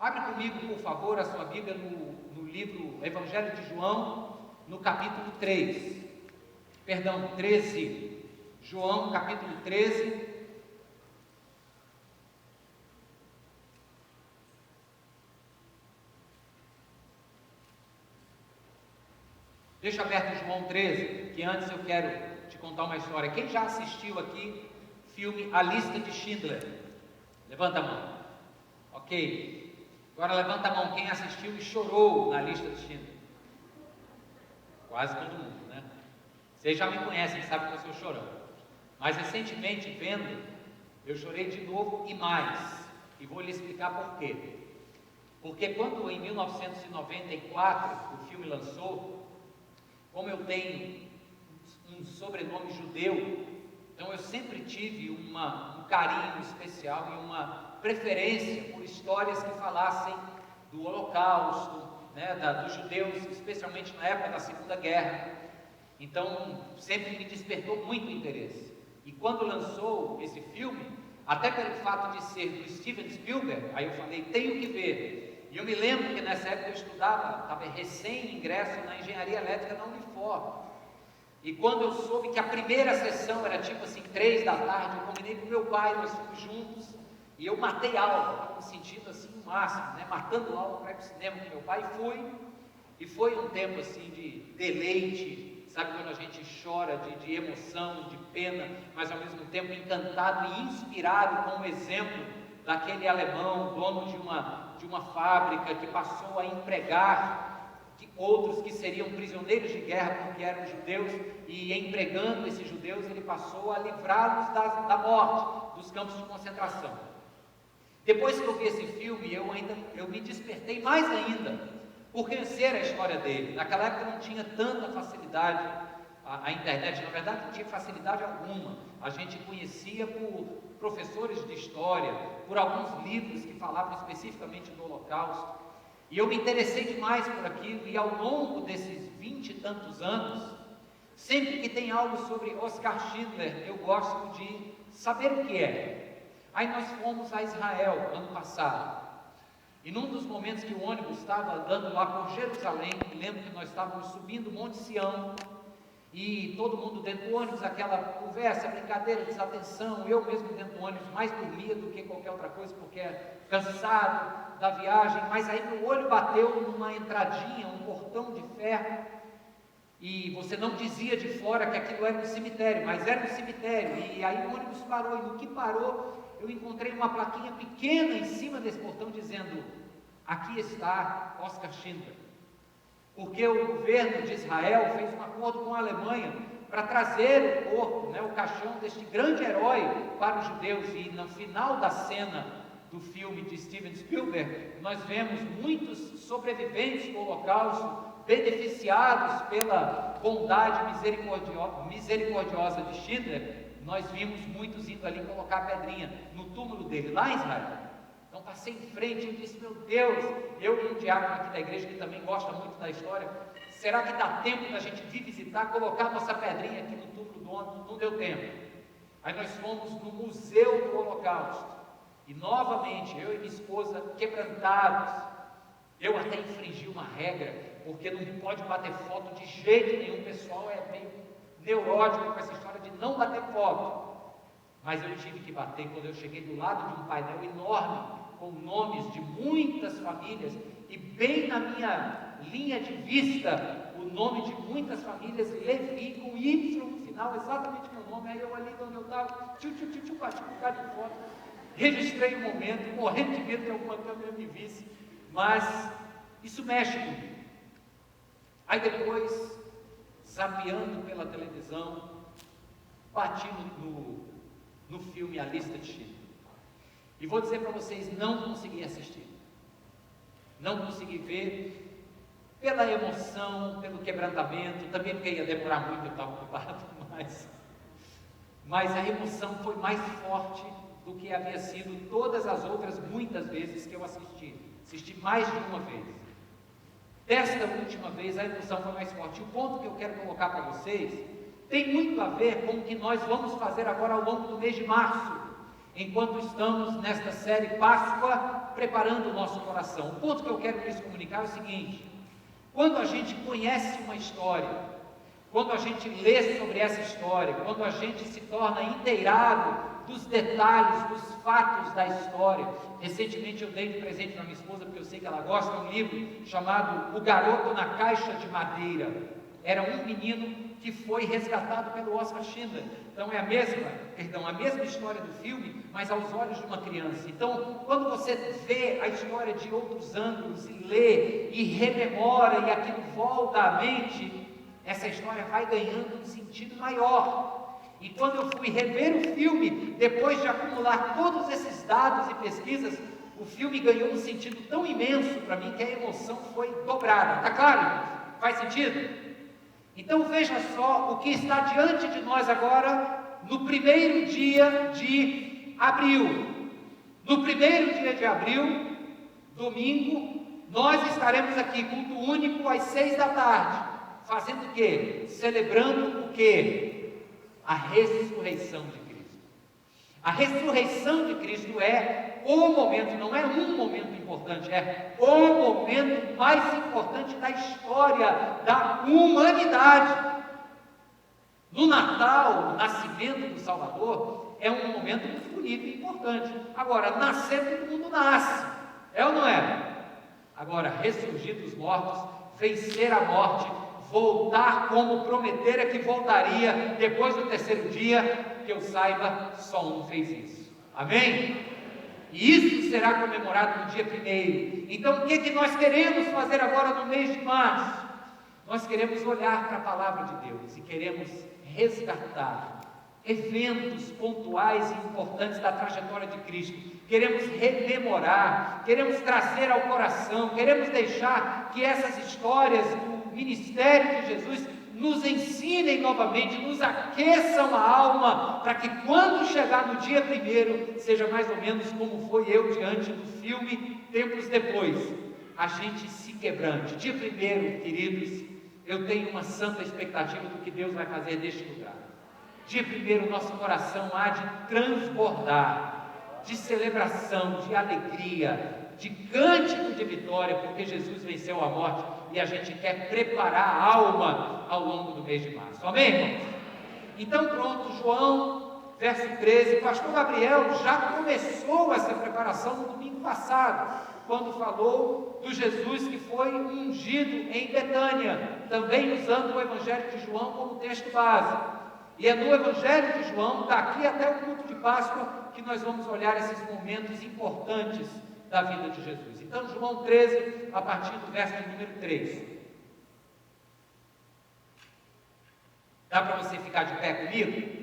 Abre comigo, por favor, a sua Bíblia no livro Evangelho de João, no capítulo 3. Perdão, 13. João, capítulo 13. Deixa aberto João 13, que antes eu quero te contar uma história. Quem já assistiu aqui filme A Lista de Schindler? Levanta a mão. Ok. Agora levanta a mão quem assistiu e chorou na Lista de Schindler. Quase todo mundo, né? Vocês já me conhecem, sabem que eu sou chorão. Mas recentemente, vendo, eu chorei de novo e mais. E vou lhe explicar por quê. Porque quando em 1994 o filme lançou, como eu tenho um sobrenome judeu, então eu sempre tive um carinho especial e uma preferência por histórias que falassem do Holocausto, né, dos judeus, especialmente na época da Segunda Guerra. Então sempre me despertou muito interesse. E quando lançou esse filme, até pelo fato de ser do Steven Spielberg, aí eu falei, tenho que ver. E eu me lembro que nessa época eu estava recém-ingresso na engenharia elétrica na Unifor. E quando eu soube que a primeira sessão era tipo assim, 3 da tarde, eu combinei com meu pai, nós fomos juntos, e eu matei aula, estava me sentindo assim o máximo, né? Matando aula para ir para o cinema com meu pai, e foi um tempo assim de deleite, sabe quando a gente chora de emoção, de pena, mas ao mesmo tempo encantado e inspirado com o exemplo daquele alemão, dono de uma fábrica, que passou a empregar outros que seriam prisioneiros de guerra porque eram judeus, e empregando esses judeus ele passou a livrá-los da morte, dos campos de concentração. Depois que eu vi esse filme, eu me despertei mais ainda por conhecer a história dele. Naquela época não tinha tanta facilidade, a internet na verdade não tinha facilidade alguma. A gente conhecia por professores de história, por alguns livros que falavam especificamente do Holocausto. E eu me interessei demais por aquilo, e ao longo desses 20 e tantos anos, sempre que tem algo sobre Oskar Schindler, eu gosto de saber o que é. Aí nós fomos a Israel, ano passado, e num dos momentos que o ônibus estava andando lá por Jerusalém, me lembro que nós estávamos subindo o Monte Sião, e todo mundo dentro do ônibus, aquela conversa, brincadeira, desatenção, eu mesmo dentro do ônibus, mais dormia do que qualquer outra coisa, porque é cansado da viagem, mas aí meu olho bateu numa entradinha, um portão de ferro, e você não dizia de fora que aquilo era um cemitério, mas era um cemitério, e aí o ônibus parou, e no que parou, eu encontrei uma plaquinha pequena em cima desse portão, dizendo, aqui está Oskar Schindler, porque o governo de Israel fez um acordo com a Alemanha para trazer o corpo, né, o caixão deste grande herói para os judeus, e no final da cena do filme de Steven Spielberg, nós vemos muitos sobreviventes do Holocausto beneficiados pela bondade misericordiosa de Schindler. Nós vimos muitos indo ali colocar a pedrinha no túmulo dele, lá em Israel. Então passei em frente e disse, meu Deus, eu e um diácono aqui da igreja que também gosta muito da história, será que dá tempo da gente vir visitar, colocar nossa pedrinha aqui no túmulo do ônibus? Não deu tempo. Aí nós fomos no Museu do Holocausto, e novamente, eu e minha esposa quebrantados. Eu até infringi uma regra, porque não pode bater foto de jeito nenhum, o pessoal é meio neurótico com essa história de não bater foto. Mas eu tive que bater quando eu cheguei do lado de um painel enorme, com nomes de muitas famílias, e bem na minha linha de vista, o nome de muitas famílias, Levi, com Y no final, exatamente meu nome. Aí eu olhei de onde eu estava, bati um bocado de foto, registrei o momento, morrendo de medo que alguma câmera me visse, mas isso mexe comigo. Aí depois, zapeando pela televisão, bati no filme A Lista de Schindler, e vou dizer para vocês, não consegui assistir, não consegui ver, pela emoção, pelo quebrantamento, também porque ia demorar muito, eu estava ocupado, mas a emoção foi mais forte do que havia sido todas as outras muitas vezes que eu assisti mais de uma vez. Desta última vez a emoção foi mais forte. O ponto que eu quero colocar para vocês tem muito a ver com o que nós vamos fazer agora ao longo do mês de março. enquanto estamos nesta série Páscoa, preparando o nosso coração. O ponto que eu quero lhes comunicar é o seguinte: quando a gente conhece uma história, quando a gente lê sobre essa história, quando a gente se torna inteirado dos detalhes, dos fatos da história. Recentemente eu dei de presente para minha esposa, porque eu sei que ela gosta, um livro chamado O Garoto na Caixa de Madeira. Era um menino que foi resgatado pelo Oscar Schindler. Então é a mesma história do filme, mas aos olhos de uma criança. Então, quando você vê a história de outros ângulos e lê e rememora e aquilo volta à mente, essa história vai ganhando um sentido maior. E quando eu fui rever o filme, depois de acumular todos esses dados e pesquisas, o filme ganhou um sentido tão imenso para mim que a emoção foi dobrada. Está claro? Faz sentido? Então veja só o que está diante de nós agora, no primeiro dia de abril. No primeiro dia de abril, domingo, nós estaremos aqui, culto único, às 6 da tarde. Fazendo o quê? Celebrando o quê? A ressurreição de Cristo. A ressurreição de Cristo é o momento, não é um momento importante, é o momento mais importante da história da humanidade. No Natal, o nascimento do Salvador é um momento muito bonito e importante. Agora, nascer, todo mundo nasce, é ou não é? Agora, ressurgir dos mortos, vencer a morte, voltar como prometera que voltaria depois do terceiro dia, que eu saiba, só um fez isso. Amém? E isso será comemorado no dia 1º. Então o que nós queremos fazer agora no mês de março? Nós queremos olhar para a palavra de Deus e queremos resgatar eventos pontuais e importantes da trajetória de Cristo. Queremos rememorar, queremos trazer ao coração, queremos deixar que essas histórias do ministério de Jesus nos ensinem novamente, nos aqueçam a alma, para que quando chegar no dia 1º, seja mais ou menos como foi eu diante do filme Tempos Depois, a gente se quebrante. Dia 1º, queridos, eu tenho uma santa expectativa do que Deus vai fazer neste lugar. Dia 1º, nosso coração há de transbordar de celebração, de alegria, de cântico de vitória, porque Jesus venceu a morte e a gente quer preparar a alma ao longo do mês de março. Amém, irmãos? Então pronto, João, verso 13, o pastor Gabriel já começou essa preparação no domingo passado, quando falou do Jesus que foi ungido em Betânia, também usando o Evangelho de João como texto base. E é no Evangelho de João, daqui até o culto de Páscoa, que nós vamos olhar esses momentos importantes da vida de Jesus. Então, João 13, a partir do verso de número 3. Dá para você ficar de pé comigo?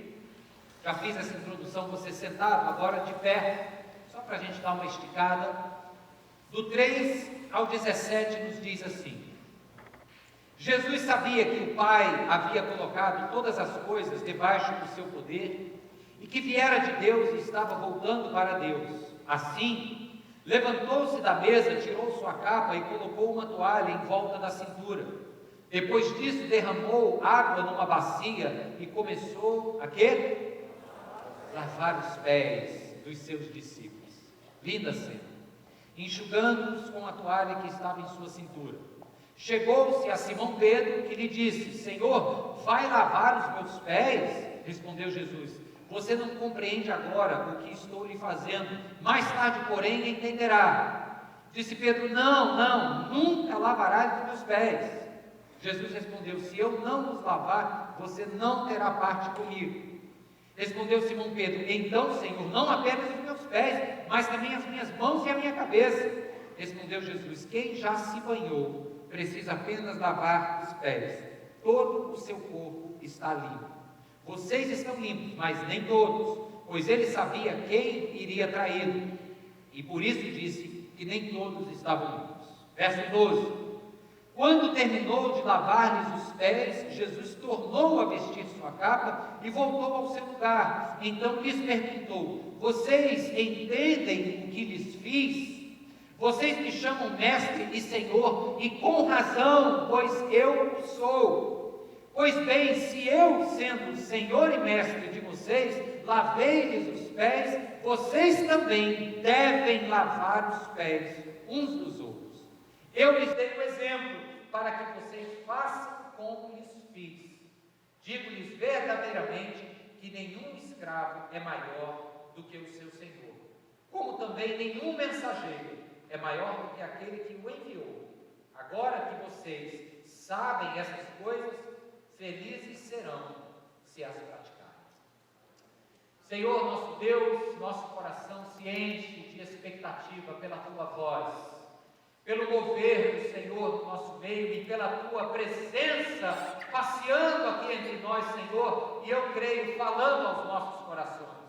Já fiz essa introdução, você sentado, agora de pé, só para a gente dar uma esticada. Do 3 ao 17 nos diz assim: Jesus sabia que o Pai havia colocado todas as coisas debaixo do seu poder e que viera de Deus e estava voltando para Deus. Assim, levantou-se da mesa, tirou sua capa e colocou uma toalha em volta da cintura. Depois disso, derramou água numa bacia e começou a quê? Lavar os pés dos seus discípulos. Linda cena. Enxugando-os com a toalha que estava em sua cintura. Chegou-se a Simão Pedro, que lhe disse: Senhor, vai lavar os meus pés? Respondeu Jesus: você não compreende agora o que estou lhe fazendo, mais tarde, porém, entenderá. Disse Pedro: não, nunca lavarás os meus pés. Jesus respondeu: se eu não os lavar, você não terá parte comigo. Respondeu Simão Pedro: então, Senhor, não apenas os meus pés, mas também as minhas mãos e a minha cabeça. Respondeu Jesus: quem já se banhou precisa apenas lavar os pés, todo o seu corpo está limpo. Vocês estão limpos, mas nem todos, pois ele sabia quem iria traí-lo, e por isso disse que nem todos estavam limpos. Verso 12: quando terminou de lavar-lhes os pés, Jesus tornou a vestir sua capa e voltou ao seu lugar. Então lhes perguntou: vocês entendem o que lhes fiz? Vocês me chamam mestre e senhor, e com razão, pois eu sou. Pois bem, se eu, sendo senhor e mestre de vocês, lavei-lhes os pés, vocês também devem lavar os pés uns dos outros. Eu lhes dei um exemplo para que vocês façam como lhes fiz. Digo-lhes verdadeiramente que nenhum escravo é maior do que o seu senhor, como também nenhum mensageiro é maior do que aquele que o enviou. Agora que vocês sabem essas coisas, felizes serão se as praticarem. Senhor, nosso Deus, nosso coração se enche de expectativa pela Tua voz, pelo mover do Senhor no nosso meio e pela Tua presença passeando aqui entre nós, Senhor, e eu creio falando aos nossos corações.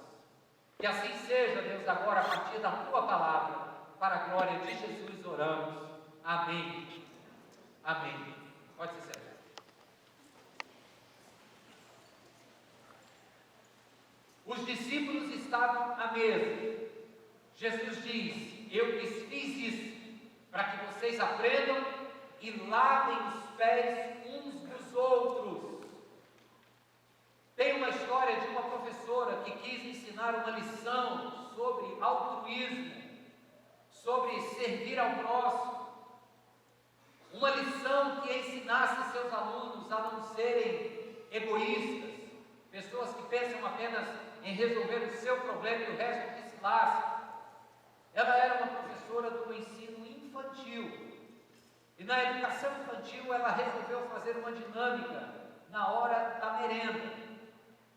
Que assim seja, Deus, agora a partir da Tua palavra, para a glória de Jesus oramos. Amém. Amém. Pode ser sério. Os discípulos estavam à mesa. Jesus diz: eu lhes fiz isso para que vocês aprendam e lavem os pés uns dos outros. Tem uma história de uma professora que quis ensinar uma lição sobre altruísmo, sobre servir ao próximo. Uma lição que ensinasse seus alunos a não serem egoístas, pessoas que pensam apenas em resolver o seu problema e o resto que se lasca. Ela era uma professora do ensino infantil. E na educação infantil ela resolveu fazer uma dinâmica na hora da merenda.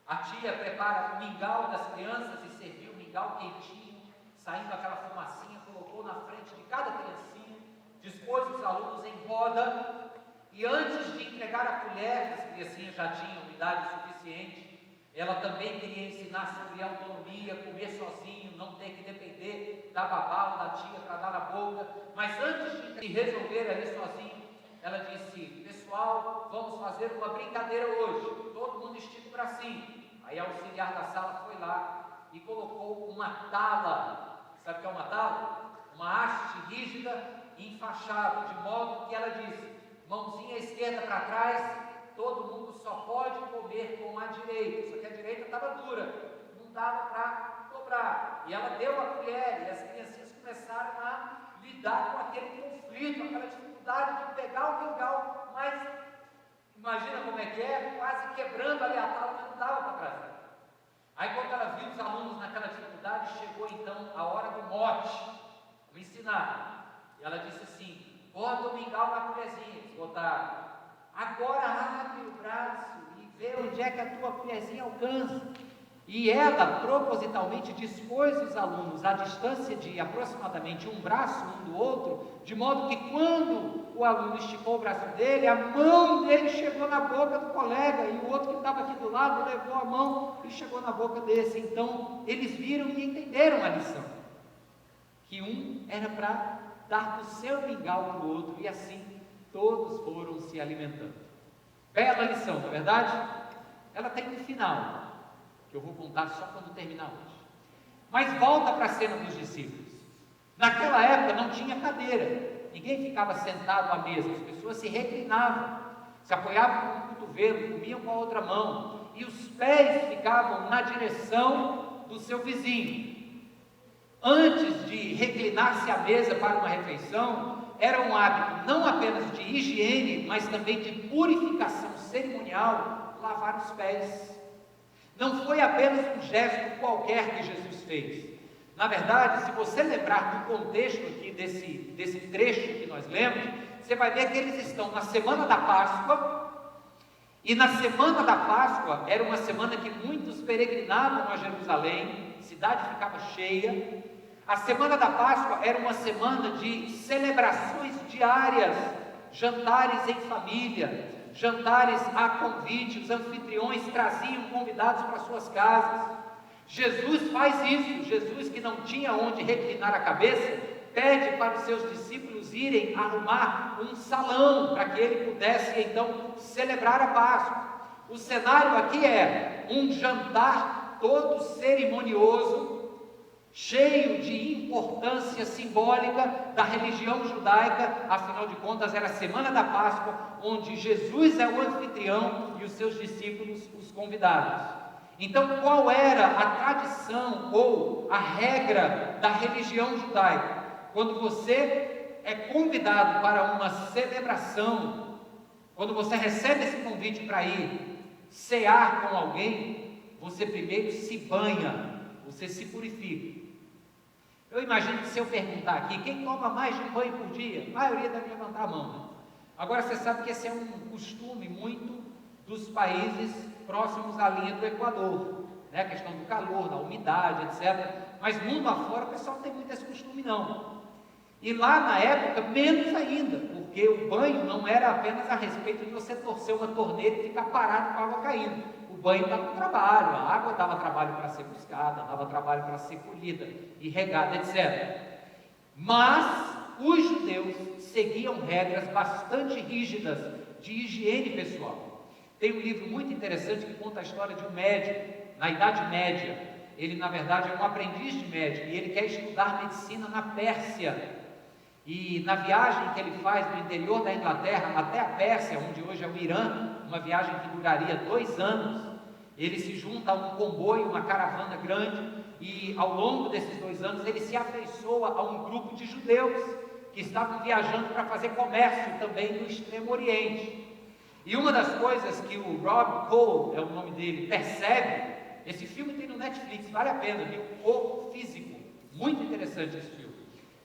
A tia prepara o mingau das crianças e serviu o mingau quentinho, saindo aquela fumacinha, colocou na frente de cada criancinha, dispôs os alunos em roda e antes de entregar a colher, as criancinhas já tinham idade suficiente, ela também queria ensinar sobre autonomia, comer sozinho, não ter que depender da babá ou da tia para dar na boca. Mas antes de resolver ali sozinho, ela disse: pessoal, vamos fazer uma brincadeira hoje. Todo mundo estica o bracinho. Aí a auxiliar da sala foi lá e colocou uma tala. Sabe o que é uma tala? Uma haste rígida e enfaixada, de modo que ela disse: mãozinha esquerda para trás. Todo mundo só pode comer com a direita, só que a direita estava dura, não dava para dobrar. E ela deu a colher e as criancinhas começaram a lidar com aquele conflito, aquela dificuldade de pegar o mingau, mas imagina como é que é, quase quebrando ali a tábua, mas não dava para trazer. Aí quando ela viu os alunos naquela dificuldade, chegou então a hora do mote, o ensinar. E ela disse assim: bota o mingau na colherzinha. Eles botaram. Agora abre o braço e vê onde é que a tua colherzinha alcança. E ela propositalmente dispôs os alunos à distância de aproximadamente um braço um do outro, de modo que quando o aluno esticou o braço dele, a mão dele chegou na boca do colega, e o outro que estava aqui do lado levou a mão e chegou na boca desse. Então eles viram e entenderam a lição, que um era para dar do seu mingau para o outro, e assim todos foram se alimentando. Bela lição, não é verdade? Ela tem um final, que eu vou contar só quando terminar hoje. Mas volta para a cena dos discípulos. Naquela época não tinha cadeira, ninguém ficava sentado à mesa, as pessoas se reclinavam, se apoiavam com o cotovelo, comiam com a outra mão, e os pés ficavam na direção do seu vizinho. Antes de reclinar-se à mesa para uma refeição, era um hábito não apenas de higiene, mas também de purificação cerimonial, lavar os pés. Não foi apenas um gesto qualquer que Jesus fez. Na verdade, se você lembrar do contexto aqui desse trecho que nós lemos, você vai ver que eles estão na semana da Páscoa, e na semana da Páscoa era uma semana que muitos peregrinavam a Jerusalém, a cidade ficava cheia. A semana da Páscoa era uma semana de celebrações diárias, jantares em família, jantares a convite, os anfitriões traziam convidados para suas casas. Jesus faz isso. Jesus, que não tinha onde reclinar a cabeça, pede para os seus discípulos irem arrumar um salão para que ele pudesse então celebrar a Páscoa. O cenário aqui é um jantar todo cerimonioso, cheio de importância simbólica da religião judaica. Afinal de contas era a semana da Páscoa, onde Jesus é o anfitrião e os seus discípulos os convidados. Então, qual era a tradição ou a regra da religião judaica? Quando você é convidado para uma celebração, quando você recebe esse convite para ir cear com alguém, você primeiro se banha, você se purifica. Eu imagino que se eu perguntar aqui, quem toma mais de um banho por dia? A maioria deve levantar a mão, né? Agora você sabe que esse é um costume muito dos países próximos à linha do Equador, né? A questão do calor, da umidade, etc. Mas mundo afora o pessoal não tem muito esse costume não. E lá na época, menos ainda, porque o banho não era apenas a respeito de você torcer uma torneira e ficar parado com a água caindo. O banho dava um trabalho, a água dava trabalho para ser buscada, dava trabalho para ser colhida e regada, etc. Mas os judeus seguiam regras bastante rígidas de higiene pessoal. Tem um livro muito interessante que conta a história de um médico, na Idade Média. Ele, na verdade, é um aprendiz de médico e ele quer estudar medicina na Pérsia. E na viagem que ele faz do interior da Inglaterra até a Pérsia, onde hoje é o Irã, uma viagem que duraria 2 anos, ele se junta a um comboio, uma caravana grande, e ao longo desses 2 anos ele se afeiçoa a um grupo de judeus que estavam viajando para fazer comércio também no Extremo Oriente. E uma das coisas que o Rob Cole, é o nome dele, percebe, esse filme tem no Netflix, vale a pena, viu? O Físico, muito interessante esse filme.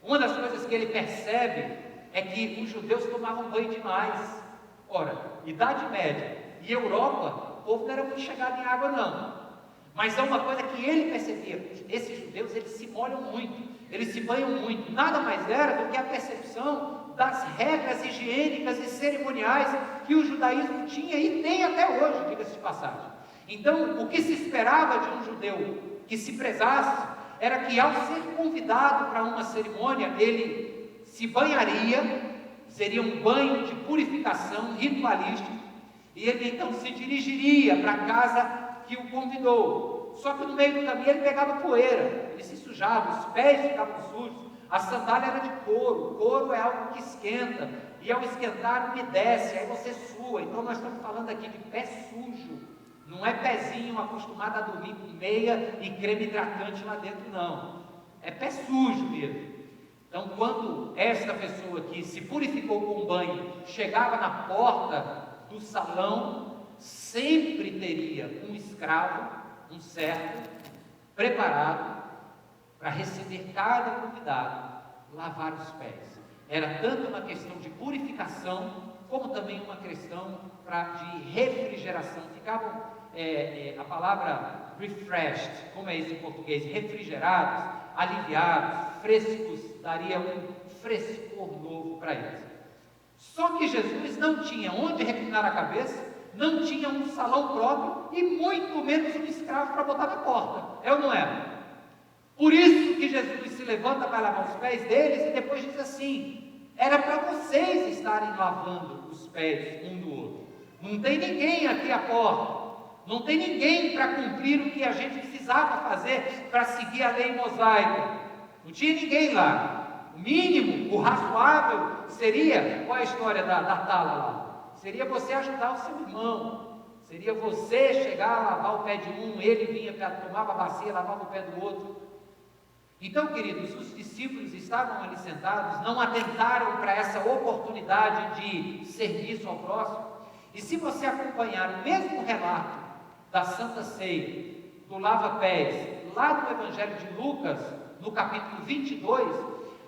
Uma das coisas que ele percebe é que os judeus tomavam banho demais. Ora, Idade Média e Europa, o povo não era muito chegado em água não. Mas é uma coisa que ele percebia, esses judeus, eles se molham muito, eles se banham muito. Nada mais era do que a percepção das regras higiênicas e cerimoniais que o judaísmo tinha e tem até hoje, diga-se de passagem. Então, o que se esperava de um judeu que se prezasse era que, ao ser convidado para uma cerimônia, ele se banharia, seria um banho de purificação ritualístico, e ele então se dirigiria para a casa que o convidou. Só que no meio do caminho ele pegava poeira, ele se sujava, os pés ficavam sujos, a sandália era de couro. Couro é algo que esquenta, e ao esquentar umedece, aí você sua. Então nós estamos falando aqui de pé sujo. Não é pezinho acostumado a dormir com meia e creme hidratante lá dentro, não. É pé sujo mesmo. Então, quando esta pessoa que se purificou com banho chegava na porta do salão, sempre teria um escravo, um servo, preparado para receber cada convidado, lavar os pés. Era tanto uma questão de purificação, como também uma questão de refrigeração. Ficavam a palavra refreshed, como é isso em português? Refrigerados, aliviados, frescos, daria um frescor novo para eles. Só que Jesus não tinha onde reclinar a cabeça, não tinha um salão próprio e muito menos um escravo para botar na porta. É ou não é? Por isso que Jesus se levanta para lavar os pés deles e depois diz assim: era para vocês estarem lavando os pés um do outro. Não tem ninguém aqui à porta. Não tem ninguém para cumprir o que a gente precisava fazer para seguir a lei mosaica. Não tinha ninguém lá. O mínimo, o razoável seria, qual é a história da tala lá? Seria você ajudar o seu irmão. Seria você chegar a lavar o pé de um, ele vinha, tomava a bacia, lavava o pé do outro. Então, queridos, os discípulos estavam ali sentados, não atentaram para essa oportunidade de serviço ao próximo. E se você acompanhar o mesmo relato da Santa Ceia, do lava-pés, lá no Evangelho de Lucas, no capítulo 22,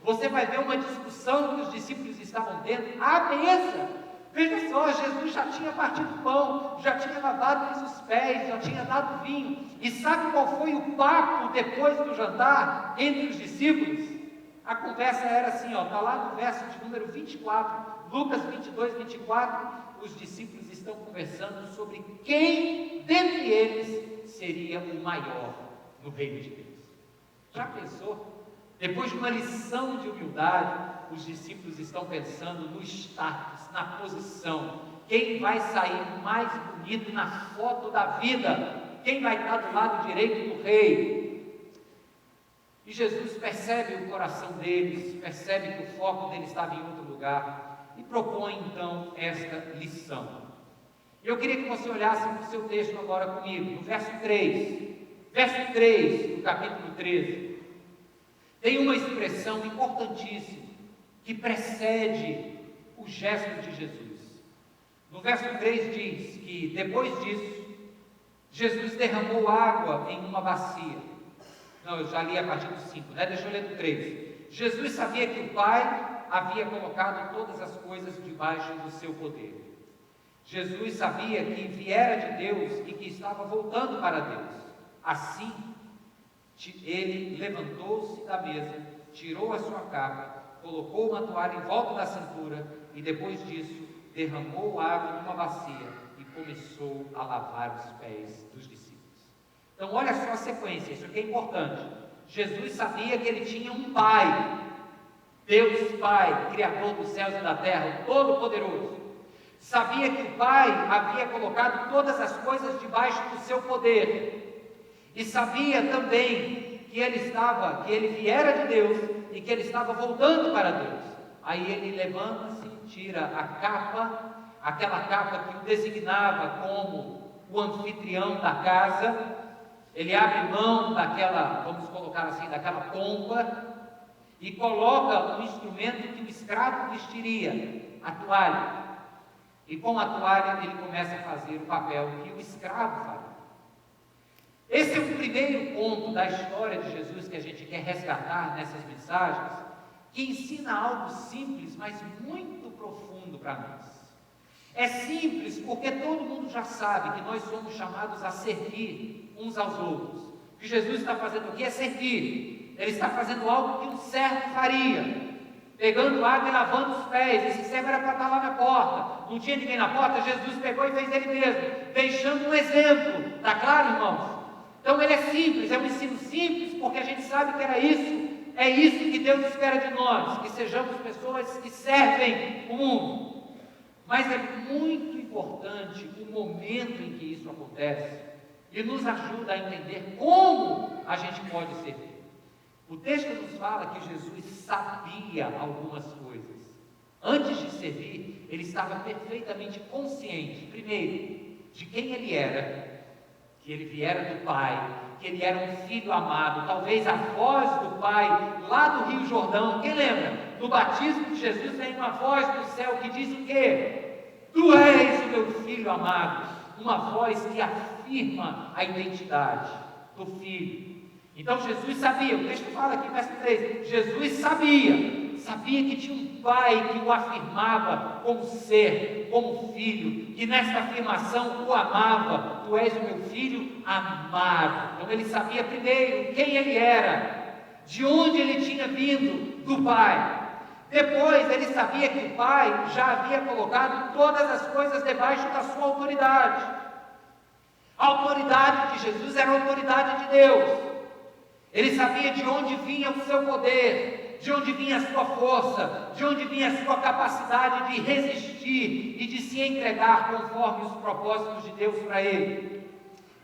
você vai ver uma discussão que os discípulos estavam tendo à mesa. Veja só, Jesus já tinha partido pão, já tinha lavado os pés, já tinha dado vinho. E sabe qual foi o papo depois do jantar entre os discípulos? A conversa era assim, está lá no verso de número 24, Lucas 22, 24, os discípulos estão conversando sobre quem dentre eles seria o maior no reino de Deus. Já pensou? Depois de uma lição de humildade, os discípulos estão pensando no status, na posição. Quem vai sair mais bonito na foto da vida? Quem vai estar do lado direito do rei? E Jesus percebe o coração deles, percebe que o foco deles estava em outro lugar e propõe então esta lição. Eu queria que você olhasse para o seu texto agora comigo, no verso 3. Verso 3 do capítulo 13. Tem uma expressão importantíssima que precede o gesto de Jesus. No verso 3 diz que depois disso, Jesus derramou água em uma bacia. Não, eu já li a partir do 5, né? Deixa eu ler do 3. Jesus sabia que o Pai havia colocado todas as coisas debaixo do seu poder. Jesus sabia que viera de Deus e que estava voltando para Deus. Assim, ele levantou-se da mesa, tirou a sua capa, colocou uma toalha em volta da cintura e depois disso derramou água numa bacia e começou a lavar os pés dos discípulos. Então olha só a sequência, isso aqui é importante. Jesus sabia que ele tinha um Pai, Deus Pai, Criador dos céus e da terra, Todo-Poderoso. Sabia que o Pai havia colocado todas as coisas debaixo do seu poder. E sabia também que ele viera de Deus e que ele estava voltando para Deus. Aí ele levanta-se, tira a capa, aquela capa que o designava como o anfitrião da casa. Ele abre mão daquela, vamos colocar assim, daquela pompa e coloca um instrumento que o escravo vestiria, a toalha. E com a toalha ele começa a fazer o papel que o escravo faria. Esse é o primeiro ponto da história de Jesus que a gente quer resgatar nessas mensagens, que ensina algo simples, mas muito profundo para nós. É simples porque todo mundo já sabe que nós somos chamados a servir uns aos outros. O que Jesus está fazendo aqui é servir. Ele está fazendo algo que um servo faria, pegando água e lavando os pés. Esse servo era para estar lá na porta, não tinha ninguém na porta, Jesus pegou e fez ele mesmo, deixando um exemplo. Está claro, irmãos? Então ele é simples, é um ensino simples, porque a gente sabe que é isso que Deus espera de nós, que sejamos pessoas que servem o mundo. Mas é muito importante o momento em que isso acontece, e nos ajuda a entender como a gente pode servir. O texto nos fala que Jesus sabia algumas coisas. Antes de servir, ele estava perfeitamente consciente, primeiro, de quem ele era, que ele viera do Pai, que ele era um filho amado, talvez a voz do Pai lá do Rio Jordão. Quem lembra? No batismo de Jesus vem uma voz do céu que diz o quê? Tu és o meu filho amado. Uma voz que afirma a identidade do filho. Então Jesus sabia, o texto fala aqui, verso 3, Jesus sabia que tinha um Pai que o afirmava como ser, como filho, que nesta afirmação o amava. Tu és o meu filho amado. Então ele sabia primeiro quem ele era, de onde ele tinha vindo, do Pai. Depois ele sabia que o Pai já havia colocado todas as coisas debaixo da sua autoridade. A autoridade de Jesus era a autoridade de Deus. Ele sabia de onde vinha o seu poder, de onde vinha a sua força, de onde vinha a sua capacidade de resistir e de se entregar conforme os propósitos de Deus para ele.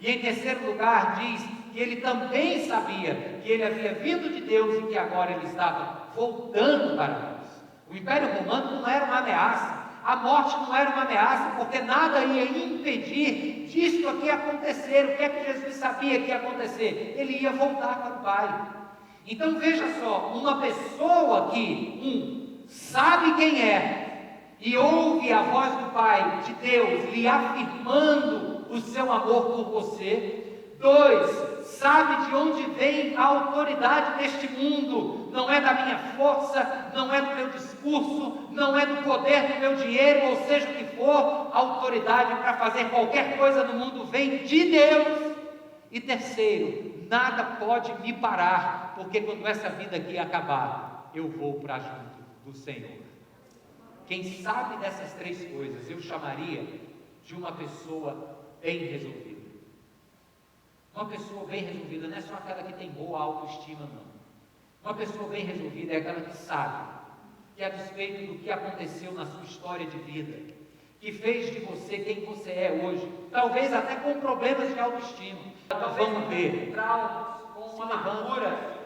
E em terceiro lugar diz que ele também sabia que ele havia vindo de Deus e que agora ele estava voltando para Deus. O Império Romano não era uma ameaça, a morte não era uma ameaça, porque nada ia impedir disso aqui acontecer. O que é que Jesus sabia que ia acontecer? Ele ia voltar para o Pai. Então veja só, uma pessoa que, sabe quem é, e ouve a voz do Pai, de Deus, lhe afirmando o seu amor por você. 2, sabe de onde vem a autoridade deste mundo. Não é da minha força, não é do meu discurso, não é do poder do meu dinheiro, ou seja o que for, a autoridade para fazer qualquer coisa no mundo vem de Deus. E terceiro, nada pode me parar, porque quando essa vida aqui acabar, eu vou para junto do Senhor. Quem sabe dessas três coisas, eu chamaria de uma pessoa bem resolvida. Uma pessoa bem resolvida não é só aquela que tem boa autoestima, não. Uma pessoa bem resolvida é aquela que sabe que, a despeito do que aconteceu na sua história de vida, que fez de você quem você é hoje, talvez até com problemas de autoestima, vamos ver, traumas, com amargura,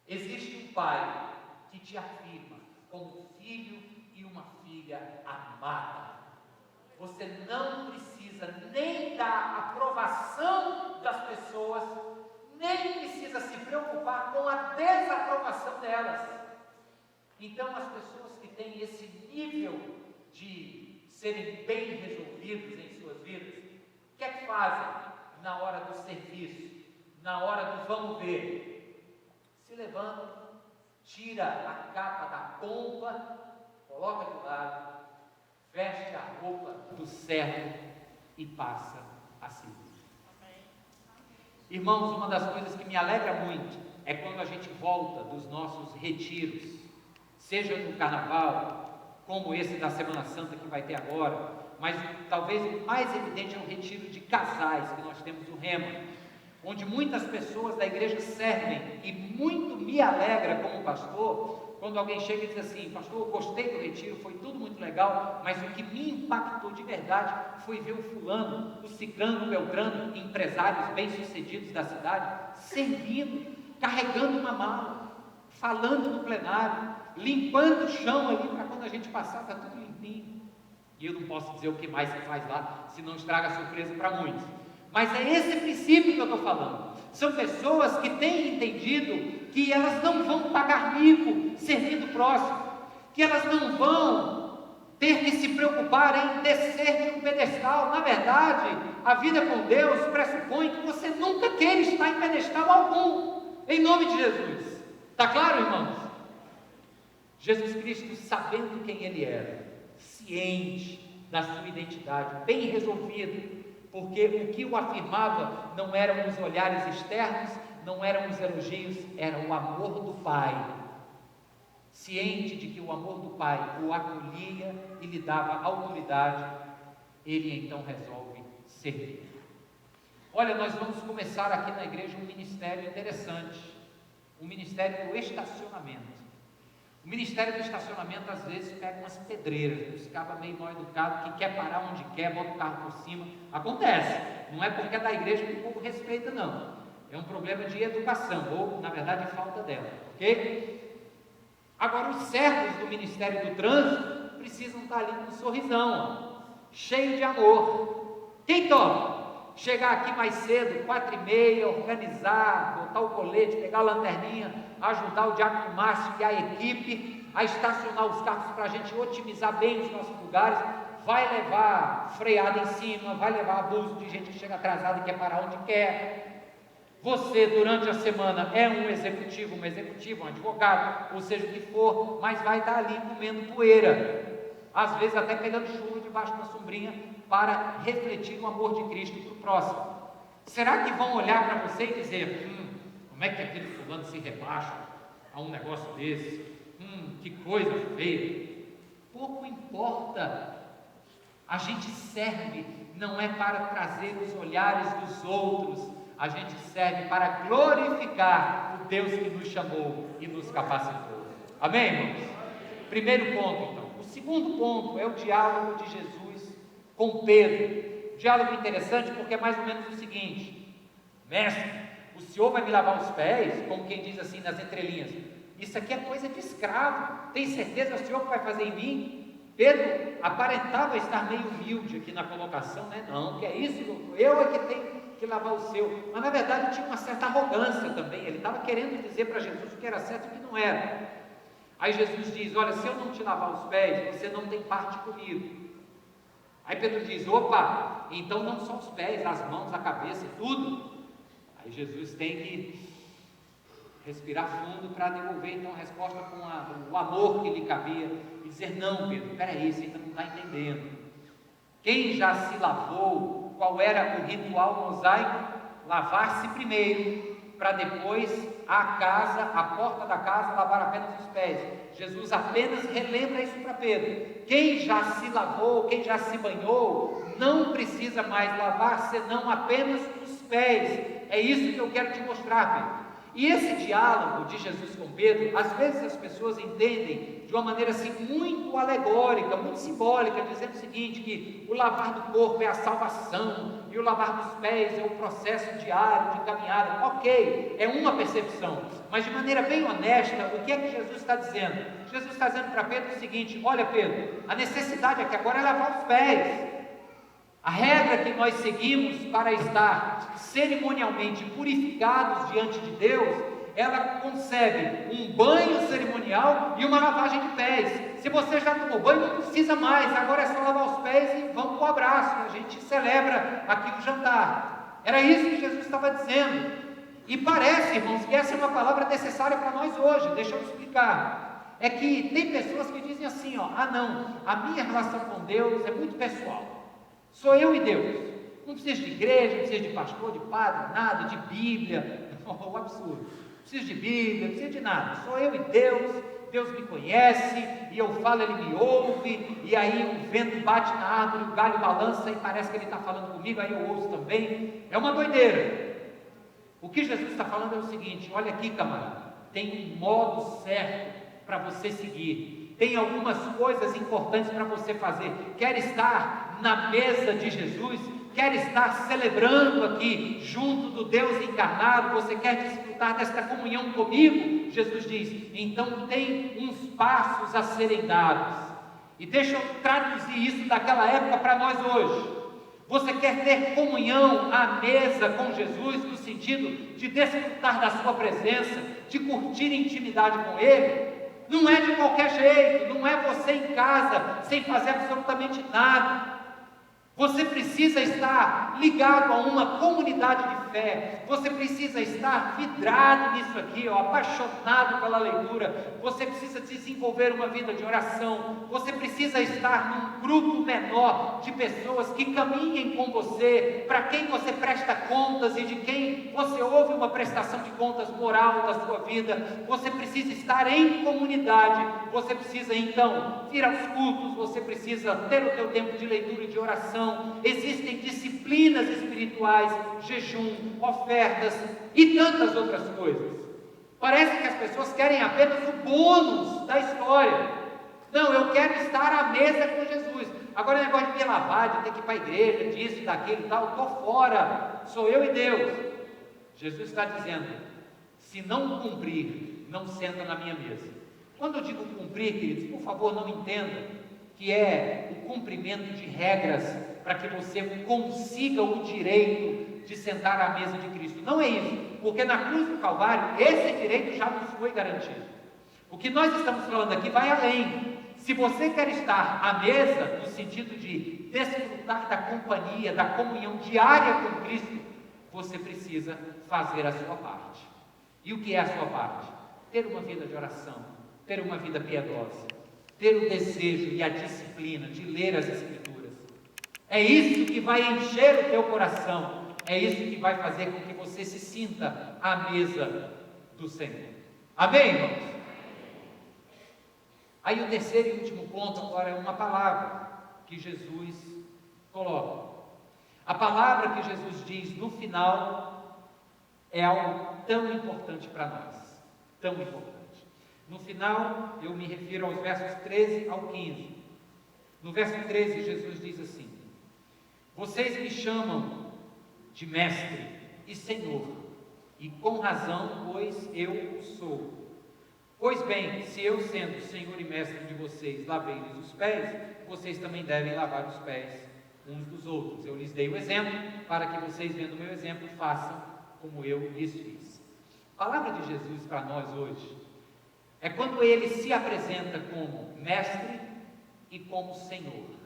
existe um Pai que te afirma como filho e uma filha amada. Você não precisa nem da aprovação das pessoas, nem precisa se preocupar com a desaprovação delas. Então, as pessoas que têm esse nível de serem bem resolvidos em suas vidas, o que é que fazem na hora do serviço, na hora do vamos ver? Se levantam, tira a capa da pompa, coloca de lado, veste a roupa do servo e passa a seguir. Irmãos, uma das coisas que me alegra muito é quando a gente volta dos nossos retiros, seja no carnaval, como esse da Semana Santa que vai ter agora, mas talvez o mais evidente é o retiro de casais que nós temos no Rema, onde muitas pessoas da igreja servem, e muito me alegra como pastor, quando alguém chega e diz assim: pastor, eu gostei do retiro, foi tudo muito legal, mas o que me impactou de verdade foi ver o fulano, o ciclano, o beltrano, empresários bem-sucedidos da cidade, servindo, carregando uma mala, falando no plenário, limpando o chão ali, para quando a gente passar, está tudo limpinho. E eu não posso dizer o que mais se faz lá, senão estraga surpresa para muitos. Mas é esse princípio que eu estou falando. São pessoas que têm entendido que elas não vão pagar mico servindo o próximo, que elas não vão ter que se preocupar em descer de um pedestal. Na verdade, a vida com Deus pressupõe que você nunca queira estar em pedestal algum, em nome de Jesus. Está claro, irmãos? Jesus Cristo, sabendo quem Ele era, ciente da sua identidade, bem resolvido, porque o que o afirmava não eram os olhares externos, não eram os elogios, era o amor do Pai. Ciente de que o amor do Pai o acolhia e lhe dava autoridade, ele então resolve servir. Olha, nós vamos começar aqui na igreja um ministério interessante, um ministério do estacionamento. O ministério do estacionamento às vezes pega umas pedreiras, uns cabas meio mal educados que quer parar onde quer, bota o carro por cima. Acontece, não é porque é da igreja que o povo respeita, não. É um problema de educação, ou na verdade falta dela, ok? Agora, os servos do Ministério do Trânsito precisam estar ali com um sorrisão, cheio de amor. Quem topa chegar aqui mais cedo, 4h30, organizar, botar o colete, pegar a lanterninha, ajudar o Diácono Márcio e a equipe a estacionar os carros para a gente otimizar bem os nossos lugares? Vai levar freada em cima, vai levar abuso de gente que chega atrasada e quer parar onde quer. Você, durante a semana, é um executivo, um advogado, ou seja o que for, mas vai estar ali comendo poeira, às vezes até pegando chuva debaixo da sombrinha, para refletir o amor de Cristo para o próximo. Será que vão olhar para você e dizer: como é que aquele fulano se rebaixa a um negócio desse? Que coisa feia. Pouco importa. A gente serve não é para trazer os olhares dos outros, a gente serve para glorificar o Deus que nos chamou e nos capacitou. Amém, irmãos? Primeiro ponto, então. O segundo ponto é o diálogo de Jesus com Pedro. Diálogo interessante porque é mais ou menos o seguinte: mestre, o senhor vai me lavar os pés? Como quem diz assim nas entrelinhas, isso aqui é coisa de escravo, tem certeza o senhor que vai fazer em mim? Pedro aparentava estar meio humilde aqui na colocação, né? Não, que é isso, doutor? Eu é que tenho que lavar o seu. Mas na verdade tinha uma certa arrogância também, ele estava querendo dizer para Jesus o que era certo e o que não era. Aí Jesus diz: olha, se eu não te lavar os pés, você não tem parte comigo. Aí Pedro diz: opa, então não só os pés, as mãos, a cabeça, tudo. Aí Jesus tem que respirar fundo para devolver então a resposta com o amor que lhe cabia e dizer: não, Pedro, peraí, você ainda não está entendendo. Quem já se lavou, qual era o ritual mosaico? Lavar-se primeiro, para depois a porta da casa, lavar apenas os pés. Jesus apenas relembra isso para Pedro. Quem já se lavou, quem já se banhou, não precisa mais lavar senão apenas os pés. É isso que eu quero te mostrar, Pedro. E esse diálogo de Jesus com Pedro, às vezes as pessoas entendem de uma maneira assim muito alegórica, muito simbólica, dizendo o seguinte, que o lavar do corpo é a salvação e o lavar dos pés é o processo diário de caminhada. Ok, é uma percepção, mas de maneira bem honesta, o que é que Jesus está dizendo? Jesus está dizendo para Pedro o seguinte: olha, Pedro, a necessidade aqui agora é lavar os pés. A regra que nós seguimos para estar cerimonialmente purificados diante de Deus, ela concebe um banho cerimonial e uma lavagem de pés. Se você já tomou banho, não precisa mais, agora é só lavar os pés e vamos para o abraço, a gente celebra aqui no jantar. Era isso que Jesus estava dizendo. E parece, irmãos, que essa é uma palavra necessária para nós hoje. Deixa eu explicar. É que tem pessoas que dizem assim, ó, não, a minha relação com Deus é muito pessoal. Sou eu e Deus. Não preciso de igreja, não preciso de pastor, de padre, nada, de Bíblia. Um absurdo. Não preciso de Bíblia, não preciso de nada. Sou eu e Deus. Deus me conhece, e eu falo, Ele me ouve, e aí o vento bate na árvore, o galho balança, e parece que Ele está falando comigo, aí eu ouço também. É uma doideira. O que Jesus está falando é o seguinte: olha aqui, camarada, tem um modo certo para você seguir, tem algumas coisas importantes para você fazer. Quer estar na mesa de Jesus, quer estar celebrando aqui junto do Deus encarnado, você quer desfrutar desta comunhão comigo? Jesus diz, então tem uns passos a serem dados. E deixa eu traduzir isso daquela época para nós hoje. Você quer ter comunhão à mesa com Jesus, no sentido de desfrutar da sua presença, de curtir intimidade com Ele? Não é de qualquer jeito, não é você em casa, sem fazer absolutamente nada. Você precisa estar ligado a uma comunidade de fé, você precisa estar vidrado nisso aqui, apaixonado pela leitura, você precisa desenvolver uma vida de oração, você precisa estar num grupo menor de pessoas que caminhem com você, para quem você presta contas e de quem você ouve uma prestação de contas moral da sua vida. Você precisa estar em comunidade, você precisa então vir aos cultos, você precisa ter o teu tempo de leitura e de oração. Existem disciplinas espirituais, jejum, ofertas e tantas outras coisas. Parece que as pessoas querem apenas o bônus da história. Não, eu quero estar à mesa com Jesus. Agora o negócio de me lavar, de ter que ir para a igreja, disso, daquilo e tal, estou fora, sou eu e Deus. Jesus está dizendo, se não cumprir, não senta na minha mesa. Quando eu digo cumprir, queridos, por favor, não entenda que é o cumprimento de regras para que você consiga o direito de sentar à mesa de Cristo. Não é isso, porque na cruz do Calvário, esse direito já nos foi garantido. O que nós estamos falando aqui vai além. Se você quer estar à mesa, no sentido de desfrutar da companhia, da comunhão diária com Cristo, você precisa fazer a sua parte. E o que é a sua parte? Ter uma vida de oração, ter uma vida piedosa, ter o desejo e a disciplina de ler as Escrituras. É isso que vai encher o teu coração, é isso que vai fazer com que você se sinta à mesa do Senhor. Amém, irmãos? Aí o terceiro e último ponto agora é uma palavra que Jesus coloca. A palavra que Jesus diz no final é algo tão importante para nós, tão importante. No final, eu me refiro aos versos 13 ao 15. No verso 13, Jesus diz assim: vocês me chamam de mestre e senhor, e com razão, pois eu o sou. Pois bem, se eu, sendo senhor e mestre de vocês, lavei-lhes os pés, vocês também devem lavar os pés uns dos outros. Eu lhes dei o exemplo, para que vocês, vendo o meu exemplo, façam como eu lhes fiz. A palavra de Jesus para nós hoje é quando Ele se apresenta como mestre e como senhor.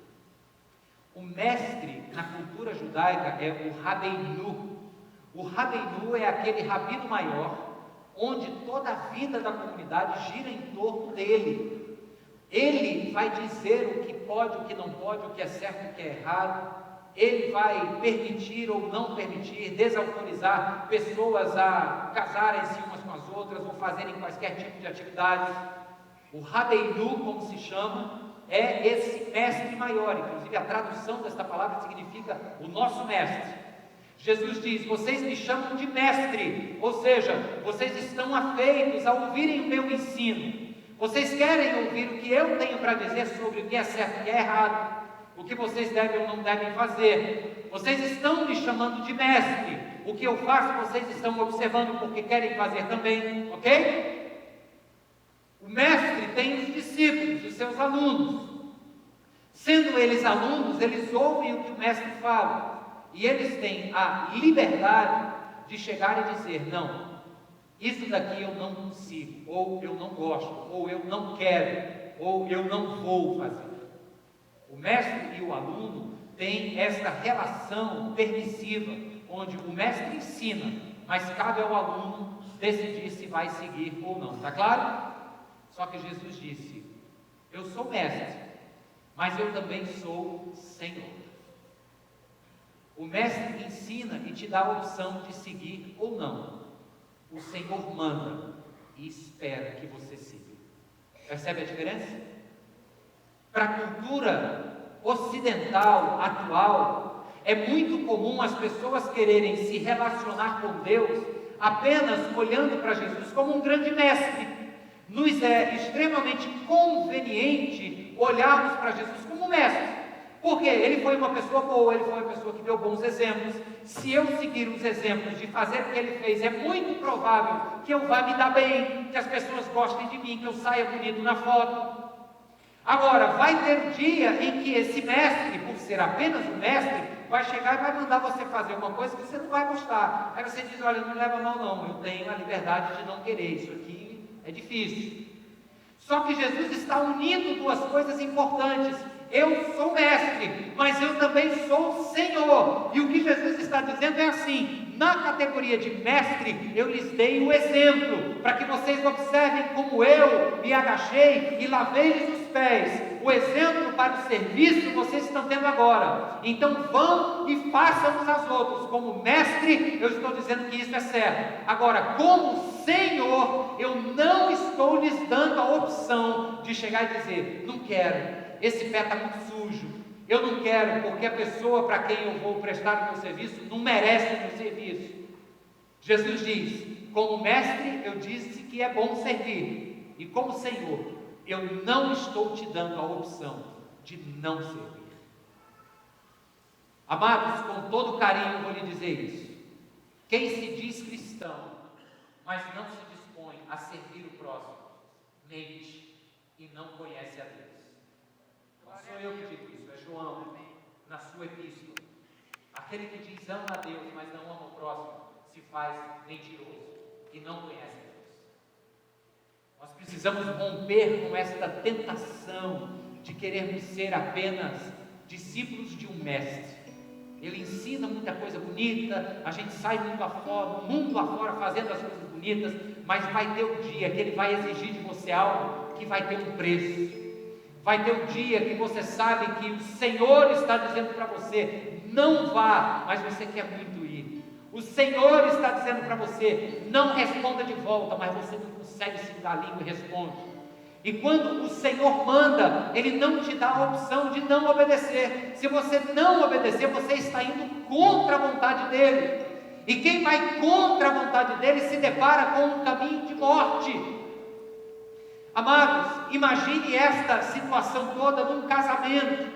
O mestre, na cultura judaica, é o Rabeinu. O Rabeinu é aquele rabino maior, onde toda a vida da comunidade gira em torno dele. Ele vai dizer o que pode, o que não pode, o que é certo, o que é errado. Ele vai permitir ou não permitir, desautorizar pessoas a casarem-se umas com as outras ou fazerem quaisquer tipo de atividades. O Rabeinu, como se chama, é esse mestre maior. Inclusive a tradução desta palavra significa o nosso mestre. Jesus diz, vocês me chamam de mestre, ou seja, vocês estão afeitos a ouvirem o meu ensino. Vocês querem ouvir o que eu tenho para dizer sobre o que é certo e o que é errado, o que vocês devem ou não devem fazer. Vocês estão me chamando de mestre. O que eu faço, vocês estão observando porque querem fazer também, ok? O mestre tem os discípulos, os seus alunos. Sendo eles alunos, eles ouvem o que o mestre fala, e eles têm a liberdade de chegar e dizer: não, isso daqui eu não consigo, ou eu não gosto, ou eu não quero, ou eu não vou fazer. O mestre e o aluno têm esta relação permissiva, onde o mestre ensina, mas cabe ao aluno decidir se vai seguir ou não. Está claro? Só que Jesus disse: eu sou mestre, mas eu também sou Senhor. O mestre ensina e te dá a opção de seguir ou não. O Senhor manda e espera que você siga. Percebe a diferença? Para a cultura ocidental atual, é muito comum as pessoas quererem se relacionar com Deus apenas olhando para Jesus como um grande mestre. Nos é extremamente conveniente olharmos para Jesus como mestre. Porque ele foi uma pessoa boa, ele foi uma pessoa que deu bons exemplos. Se eu seguir os exemplos de fazer o que ele fez, é muito provável que eu vá me dar bem, que as pessoas gostem de mim, que eu saia bonito na foto. Agora, vai ter um dia em que esse mestre, por ser apenas um mestre, vai chegar e vai mandar você fazer uma coisa que você não vai gostar. Aí você diz: olha, não leva mal não, eu tenho a liberdade de não querer, isso aqui é difícil. Só que Jesus está unindo duas coisas importantes. Eu sou mestre, mas eu também sou Senhor. E o que Jesus está dizendo é assim: na categoria de mestre, eu lhes dei o exemplo, para que vocês observem como eu me agachei e lavei-lhes os pés. O exemplo para o serviço vocês estão tendo agora. Então vão e façam uns aos outros. Como mestre, eu estou dizendo que isso é certo. Agora, como Senhor, eu não estou lhes dando a opção de chegar e dizer: não quero, esse pé está muito sujo, eu não quero, porque a pessoa para quem eu vou prestar o meu serviço não merece o meu serviço. Jesus diz: como mestre, eu disse que é bom servir, e como Senhor, eu não estou te dando a opção de não servir. Amados, com todo carinho eu vou lhe dizer isso: quem se diz cristão, mas não se dispõe a servir o próximo, mente e não conhece a Deus. Não sou eu que digo isso, é João, na sua epístola. Aquele que diz ama a Deus, mas não ama o próximo, se faz mentiroso e não conhece a Deus. Nós precisamos romper com esta tentação de querermos ser apenas discípulos de um mestre. Ele ensina muita coisa bonita, a gente sai mundo afora fazendo as coisas bonitas, mas vai ter um dia que ele vai exigir de você algo que vai ter um preço. Vai ter um dia que você sabe que o Senhor está dizendo para você: não vá, mas você quer muito ir. O Senhor está dizendo para você: não responda de volta, mas você não consegue segurar a língua e responde. E quando o Senhor manda, Ele não te dá a opção de não obedecer. Se você não obedecer, você está indo contra a vontade dEle. E quem vai contra a vontade dEle se depara com um caminho de morte. Amados, imagine esta situação toda num casamento,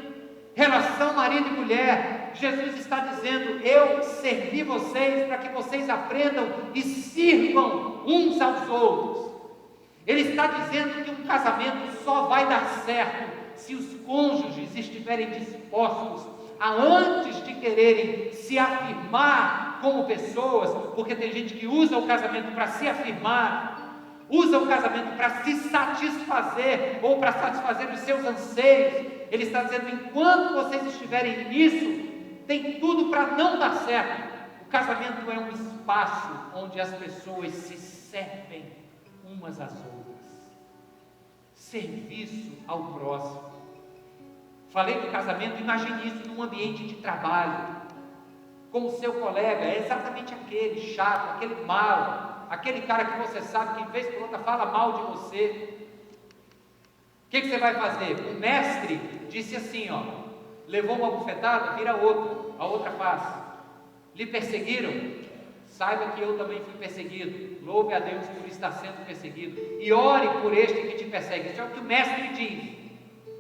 relação marido e mulher. Jesus está dizendo: eu servi vocês para que vocês aprendam e sirvam uns aos outros. Ele está dizendo que um casamento só vai dar certo se os cônjuges estiverem dispostos a, antes de quererem se afirmar como pessoas, porque tem gente que usa o casamento para se afirmar, usa o casamento para se satisfazer ou para satisfazer os seus anseios. Ele está dizendo: enquanto vocês estiverem nisso, tem tudo para não dar certo. O casamento é um espaço onde as pessoas se servem umas às outras. Serviço ao próximo. Falei do casamento, imagine isso num ambiente de trabalho, com o seu colega, é exatamente aquele chato, aquele mala, aquele cara que você sabe que de vez por outra fala mal de você. O que você vai fazer? O mestre disse assim, levou uma bufetada, vira a outra face. Lhe perseguiram? Saiba que eu também fui perseguido. Louve a Deus por estar sendo perseguido, e ore por este que te persegue. Isso é o que o mestre diz.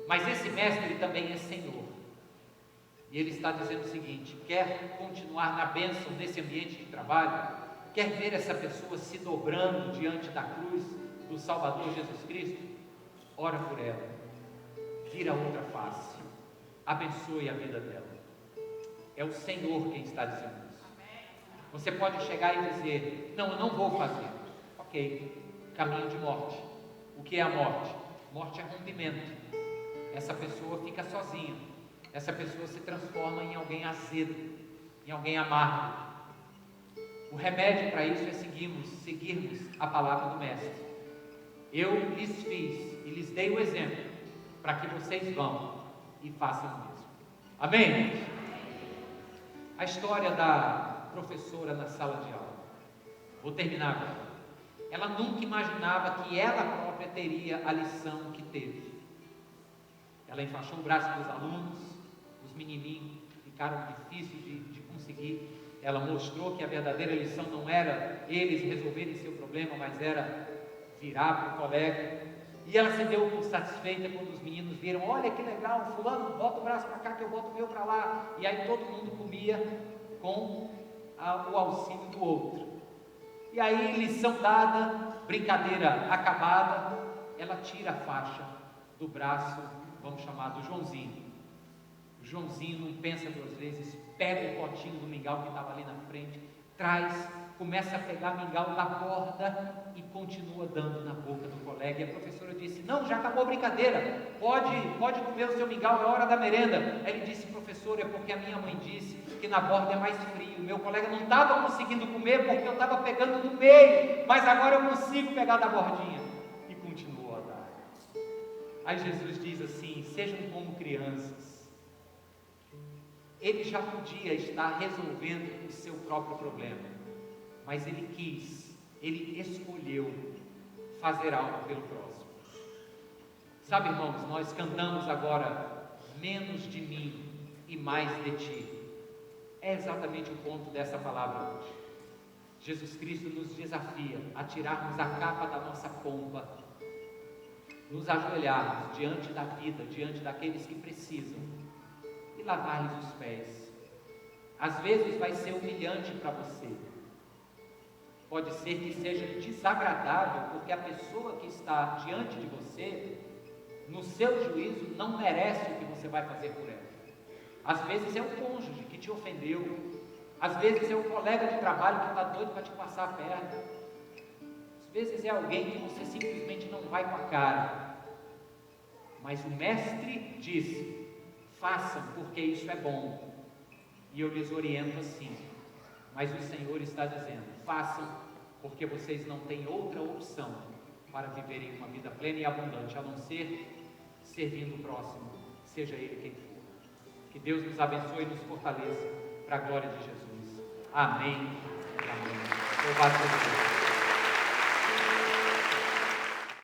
Mas esse mestre também é Senhor, e ele está dizendo o seguinte: quer continuar na bênção nesse ambiente de trabalho? Quer ver essa pessoa se dobrando diante da cruz do Salvador Jesus Cristo? Ora por ela, vira outra face, abençoe a vida dela. É o Senhor quem está dizendo isso. Você pode chegar e dizer: não, eu não vou fazer. Ok, caminho de morte. O que é a morte? Morte é rompimento. Essa pessoa fica sozinha. Essa pessoa se transforma em alguém azedo, em alguém amargo. O remédio para isso é seguirmos a palavra do Mestre. Eu lhes fiz e lhes dei o exemplo para que vocês vão e façam o mesmo. Amém? A história da professora na sala de aula. Vou terminar agora. Ela nunca imaginava que ela própria teria a lição que teve. Ela enfaixou o braço dos alunos, os menininhos ficaram difíceis de conseguir. Ela mostrou que a verdadeira lição não era eles resolverem seu problema, mas era virar para o colega. E ela se deu por satisfeita quando os meninos viram: olha que legal, fulano, bota o braço para cá que eu boto o meu para lá. E aí todo mundo comia com o auxílio do outro. E aí, lição dada, brincadeira acabada, ela tira a faixa do braço, vamos chamar do Joãozinho. O Joãozinho não pensa duas vezes, pega o potinho do mingau que estava ali na frente, traz, começa a pegar mingau da borda e continua dando na boca do colega. E a professora disse: não, já acabou a brincadeira, pode comer o seu mingau, é hora da merenda. Aí ele disse: professor, é porque a minha mãe disse que na borda é mais frio, meu colega não estava conseguindo comer porque eu estava pegando no meio, mas agora eu consigo pegar da bordinha. E continuou a dar. Aí Jesus diz assim: sejam como crianças. Ele já podia estar resolvendo o seu próprio problema, mas ele escolheu fazer algo pelo próximo. Sabe, irmãos, nós cantamos agora: menos de mim e mais de ti. É exatamente o ponto dessa palavra hoje. Jesus Cristo nos desafia a tirarmos a capa da nossa pompa, nos ajoelharmos diante da vida, diante daqueles que precisam, e lavar-lhes os pés. Às vezes vai ser humilhante para você, pode ser que seja desagradável, porque a pessoa que está diante de você, no seu juízo, não merece o que você vai fazer por ela. Às vezes é o cônjuge que te ofendeu, às vezes é o colega de trabalho que está doido para te passar a perna, às vezes é alguém que você simplesmente não vai com a cara, mas o Mestre disse: façam, porque isso é bom, e eu lhes oriento assim. Mas o Senhor está dizendo: façam, porque vocês não têm outra opção para viverem uma vida plena e abundante, a não ser servindo o próximo, seja ele quem for. Que Deus nos abençoe e nos fortaleça, para a glória de Jesus. Amém. Amém. Louvado seja Deus.